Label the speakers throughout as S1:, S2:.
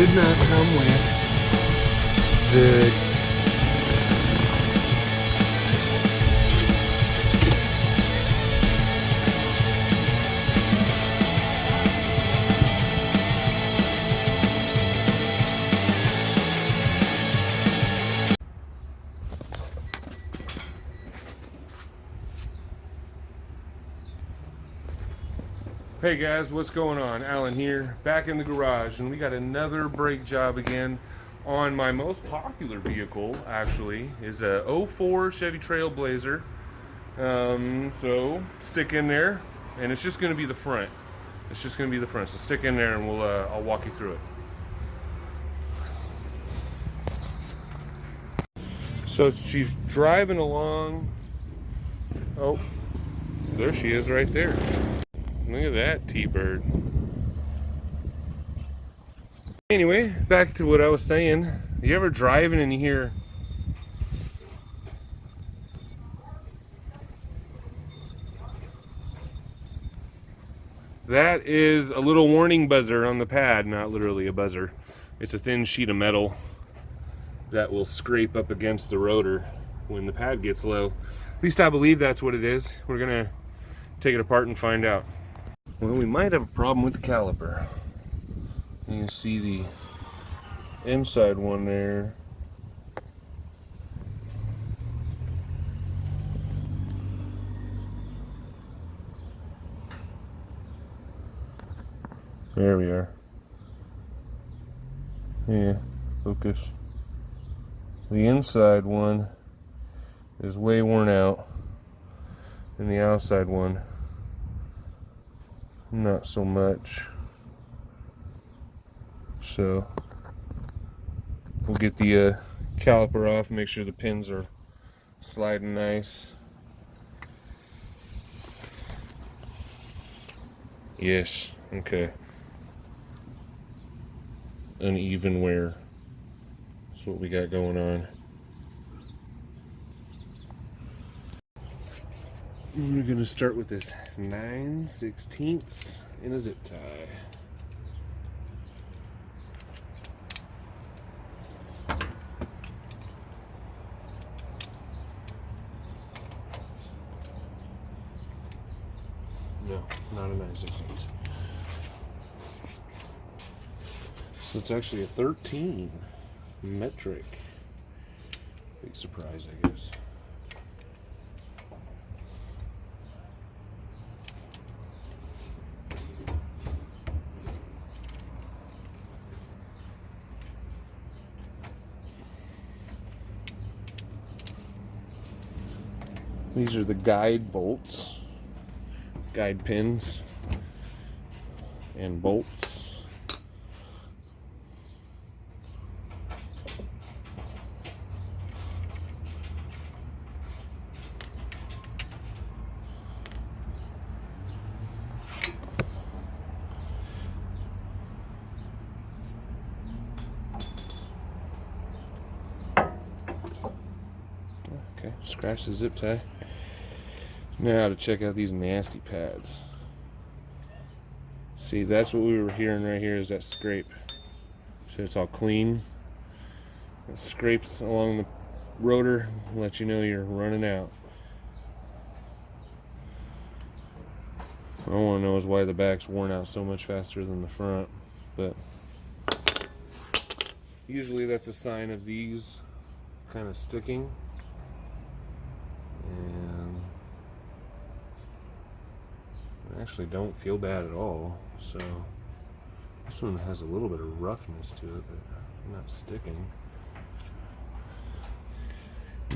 S1: did not come with the Hey guys, what's going on? Alan here, back in the garage, and we got another brake job again on my most popular vehicle, actually, is a '04 Chevy Trailblazer. So stick in there, and it's just going to be the front. It's just going to be the front, so stick in there and I'll walk you through it. So she's driving along. Oh, there she is right there. Look at that T-bird. Anyway, back to what I was saying. You ever driving and you hear that? Is a little warning buzzer on the pad, not literally a buzzer. It's a thin sheet of metal that will scrape up against the rotor when the pad gets low. At least I believe that's what it is. We're gonna take it apart and find out. Well, we might have a problem with the caliper. You can see the inside one there. There we are. Yeah, focus. The inside one is way worn out, and the outside one not so much. So we'll get the caliper off and make sure the pins are sliding nice. Yes, okay. Uneven wear. That's what we got going on. We're gonna start with this 9/16 in a zip tie. No, not a 9/16. So it's actually a 13 metric. Big surprise, I guess. These are the guide bolts, guide pins, and bolts. Okay, scratch the zip tie. Now to check out these nasty pads. See, that's what we were hearing right here, is that scrape. So it's all clean. It scrapes along the rotor, let you know you're running out. What I want to know is why the back's worn out so much faster than the front, but usually that's a sign of these kind of sticking. And I actually don't feel bad at all. So this one has a little bit of roughness to it, but not sticking.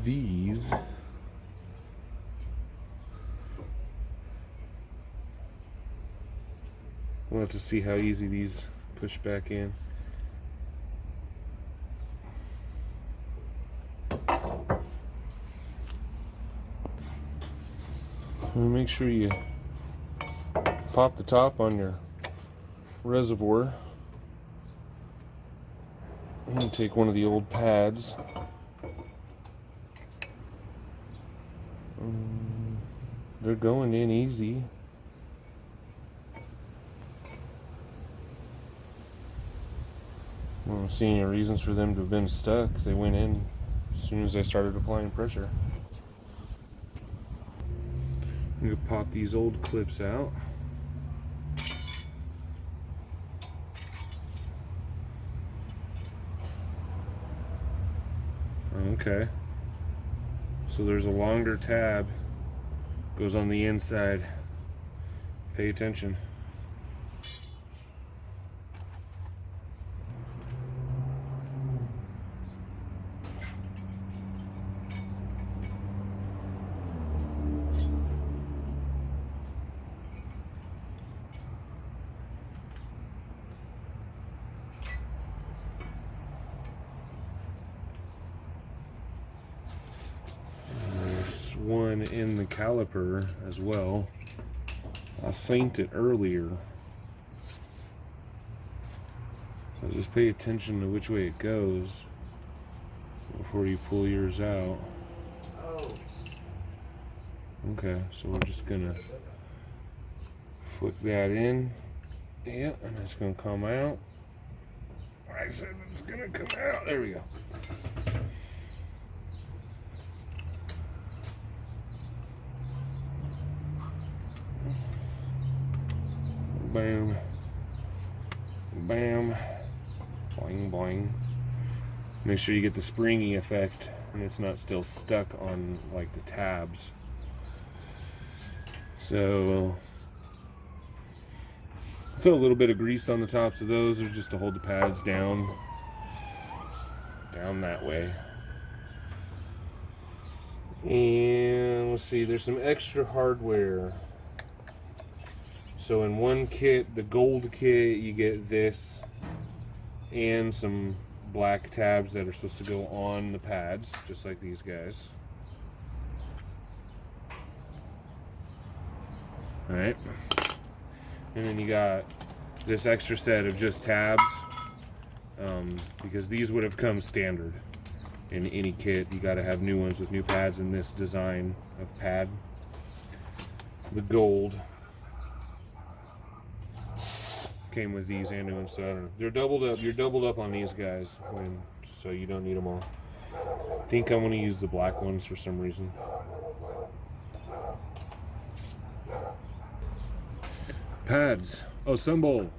S1: These we'll have to see how easy these push back in. And make sure you pop the top on your reservoir and take one of the old pads. They're going in easy. I don't see any reasons for them to have been stuck. They went in as soon as I started applying pressure. I'm going to pop these old clips out. Okay. So there's a longer tab, goes on the inside. Pay attention. One in the caliper as well. I synced it earlier, so just pay attention to which way it goes before you pull yours out. Okay, so we're just gonna flick that in. Yeah, and it's gonna come out. I said it's gonna come out. There we go. Bam, bam, boing, boing. Make sure you get the springy effect and it's not still stuck on like the tabs. So throw a little bit of grease on the tops of those, or just to hold the pads down that way. And let's see, there's some extra hardware. So in one kit, the gold kit, you get this and some black tabs that are supposed to go on the pads, just like these guys. All right. And then you got this extra set of just tabs, because these would have come standard in any kit. You got to have new ones with new pads in this design of pad. The gold came with these and new ones, so I don't know. They're doubled up. You're doubled up on these guys, so you don't need them all. I think I'm going to use the black ones for some reason. Pads. Assemble.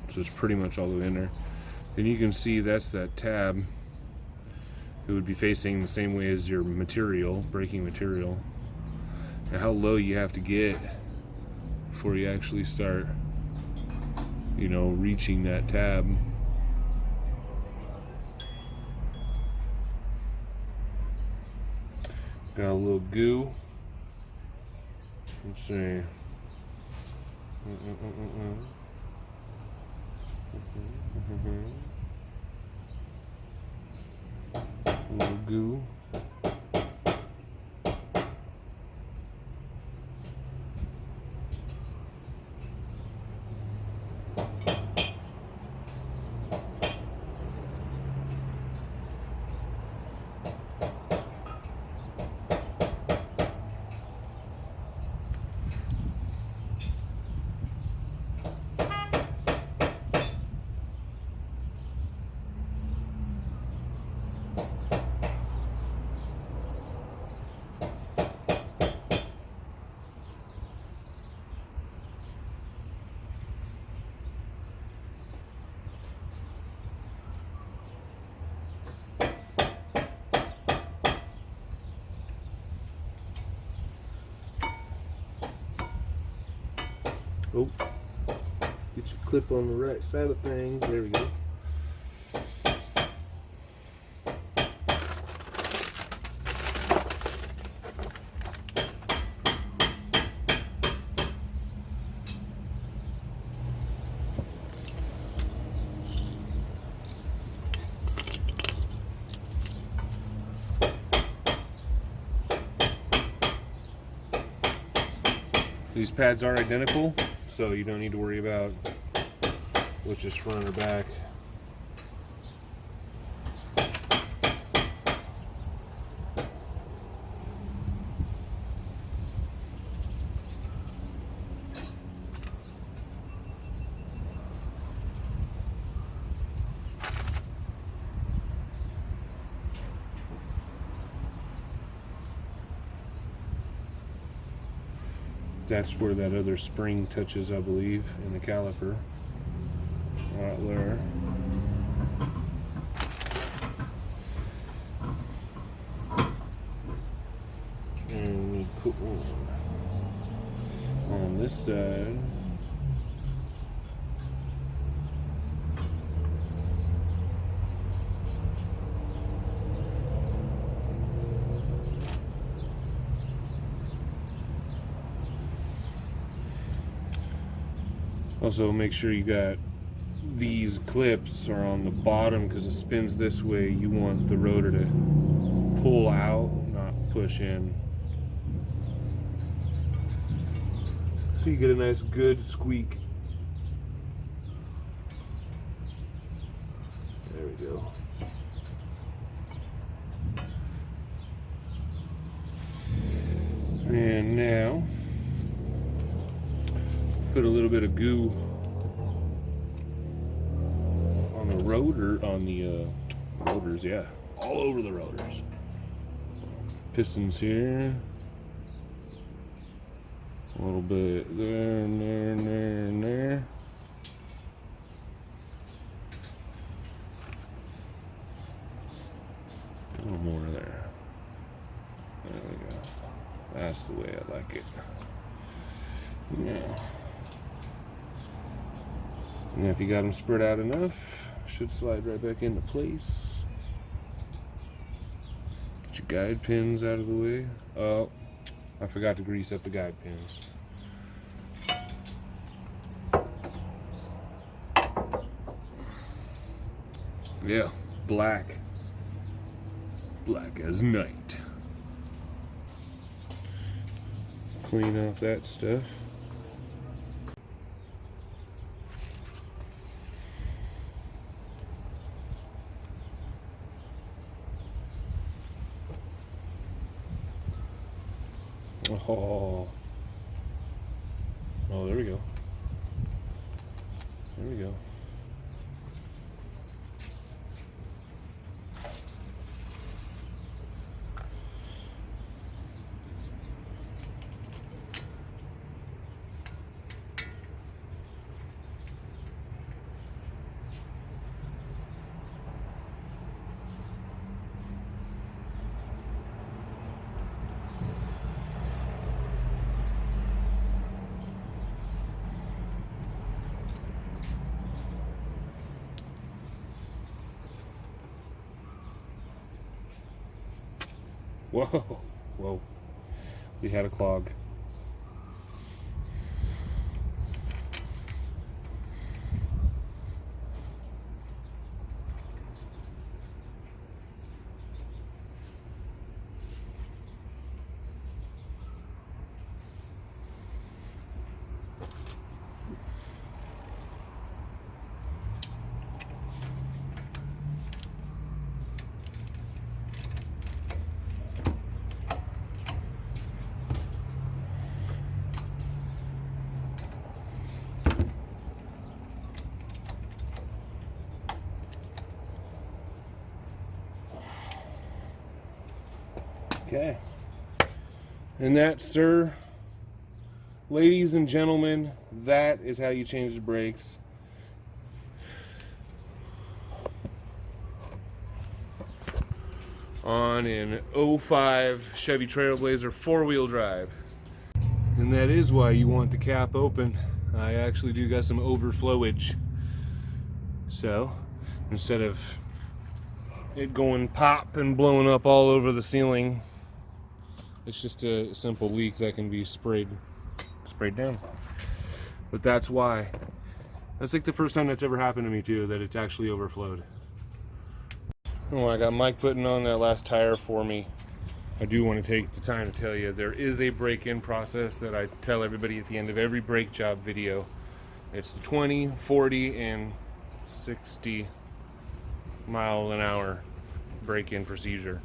S1: So it's pretty much all the way in there. And you can see that's that tab. It would be facing the same way as your material, braking material. And how low you have to get before you actually start, reaching that tab. Got a little goo. Let's see. A little goo. Oh, get your clip on the right side of things. There we go. These pads are identical, so you don't need to worry about which is front or back. That's where that other spring touches, I believe, in the caliper. Right there. And we put one on this side. Also, make sure you got these clips are on the bottom because it spins this way. You want the rotor to pull out, not push in. So you get a nice good squeak. There we go. And now put a little bit of goo on the rotor, on the rotors, yeah, all over the rotors. Pistons here, a little bit there and there and there and there. A little more there. There we go. That's the way I like it. Yeah. And if you got them spread out enough, should slide right back into place. Get your guide pins out of the way. Oh, I forgot to grease up the guide pins. Yeah, black. Black as night. Clean off that stuff. Oh, there we go. There we go. Whoa, whoa, we had a clog. Okay. And that, sir, ladies and gentlemen, that is how you change the brakes. On an 05 Chevy Trailblazer 4-wheel drive. And that is why you want the cap open. I actually do got some overflowage. So, instead of it going pop and blowing up all over the ceiling, it's just a simple leak that can be sprayed down. But that's why. That's like the first time that's ever happened to me too, that it's actually overflowed. Oh, I got Mike putting on that last tire for me. I do want to take the time to tell you there is a break-in process that I tell everybody at the end of every brake job video. It's the 20, 40, and 60 mile an hour break-in procedure.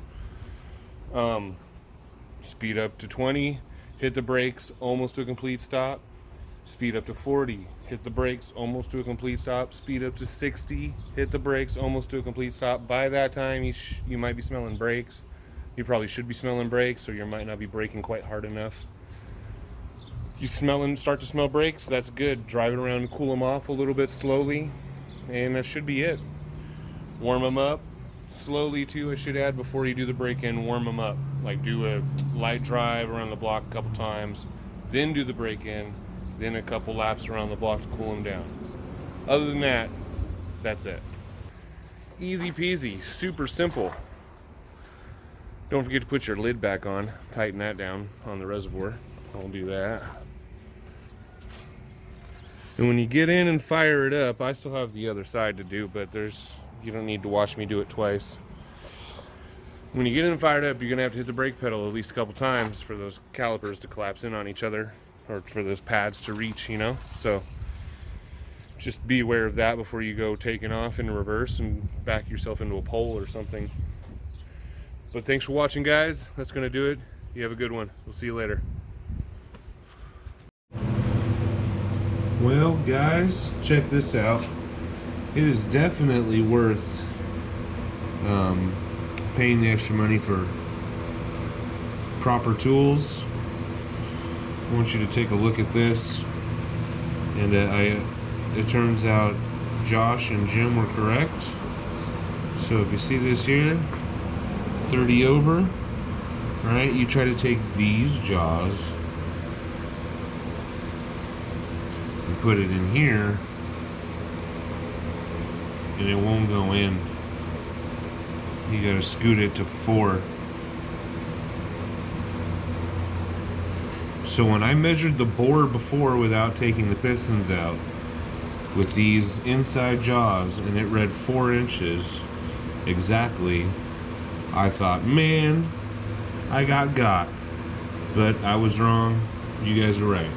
S1: Speed up to 20, hit the brakes almost to a complete stop. Speed up to 40, hit the brakes almost to a complete stop. Speed up to 60, hit the brakes almost to a complete stop. By that time, you might be smelling brakes. You probably should be smelling brakes, or you might not be braking quite hard enough. You start to smell brakes, that's good. Drive it around and cool them off a little bit slowly, and that should be it. Warm them up slowly too, I should add, before you do the break-in. Warm them up, like do a light drive around the block a couple times, then do the break-in, then a couple laps around the block to cool them down. Other than that, that's it. Easy peasy, super simple. Don't forget to put your lid back on, tighten that down on the reservoir. I'll do that. And when you get in and fire it up, I still have the other side to do, but you don't need to watch me do it twice. When you get in and fire it up, you're gonna have to hit the brake pedal at least a couple times for those calipers to collapse in on each other, or for those pads to reach, you know? So just be aware of that before you go taking off in reverse and back yourself into a pole or something. But thanks for watching, guys. That's gonna do it. You have a good one. We'll see you later. Well, guys, check this out. It is definitely worth paying the extra money for proper tools. I want you to take a look at this, and it turns out Josh and Jim were correct. So if you see this here, 30 over, right? You try to take these jaws and put it in here, and it won't go in. You gotta scoot it to 4. So when I measured the bore before without taking the pistons out with these inside jaws, and it read 4 inches exactly, I thought, man, I got. But I was wrong. You guys are right.